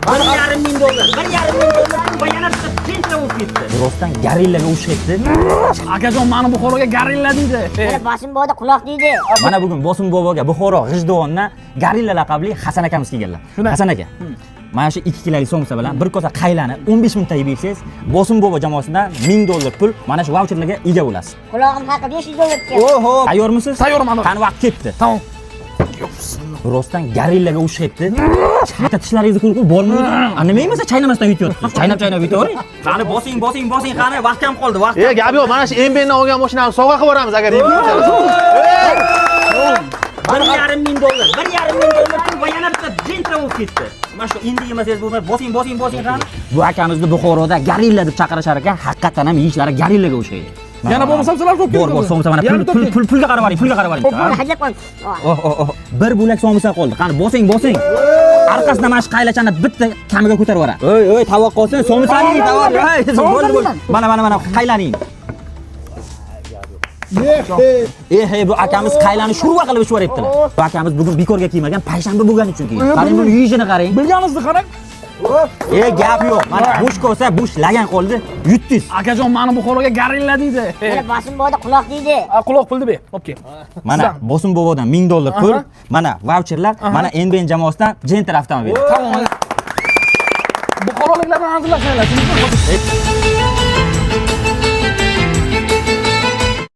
$1,500,000. $1,500,000 va yana bitta Gentra bo'lib ketdi. Rostdan garillaga o'xshayapti. Akajon, mani Buxoroga garilla deydi. Mana Bosim boboda quloq deydi. Mana bugun Bosim boboga Buxoro G'ijduvondan Garilla laqabli Hasan akamiz kelganlar. Hasan aka. Mana shu 2 kilolik somsa bilan bir kosa qaylani 15 ming yeb yeysiz, Bosim bobo jamoasidan $1,000 pul mana shu vaucherlarga ega bo'lasiz. Quloqim haqi $500 ket. Oho, tayyormisiz? Tayyorman. Qani vaqt ketdi. Tamam. Rostdan garillaga o'xshayapti. Chata tishlaringizni qo'rqib bormaydi. Nima emas, chaynamasdan yutyapsiz. Chaynab yutavering. Qani bosing, qani vaqt ham qoldi, vaqt. Gap yo'q, mana shu MB'dan olgan mashinani sovg'a qilib boramiz agar deb. $1,500,000. $1,500,000 pul va yana bitta Gentra bo'lib ketdi. Mana shu endi yemasangiz bo'lmay, bosing qani. Bu akamizni Buxoroda Garilla deb chaqirishar ekan, haqiqatan ham yeyishlari garillaga o'xshaydi. Yana bo'lmasa sizlar ko'p ketdi. Bor, somsa mana pulga qarab oling, Hajab qo'y. Bir bo'lak somsa qoldi. Qani bosing. Orqasidan mana shu qaylachani bitta kamiga ko'tarib yuboradi. Oy, tavoq qolsin, somsani tavoq. Bo'ldi. Mana qaylaning. Hey, bu akamiz qaylani sho'rva qilib ishvoryaptilar. Bu akamiz bugun bekorga kiymagan, payshanba bo'lgani uchun kiygan. Qarang, buni yeyishini qarang. Bilganingizni qarang. Gap yo'q. Mana bo'sh ko'sa, bo'sh lagan qoldi. Yutdingiz. Akajon, mani Buxoroga garilla deydi. Mana Bosim boboda quloq deydi. Quloq pulni ber. Obke. Mana Bosim bobodan $1,000 pul, mana vaucherlar, mana NBN jamoasidan Gentra avtomobil. Tamam. Buxoroliklardan hazırlashinglar.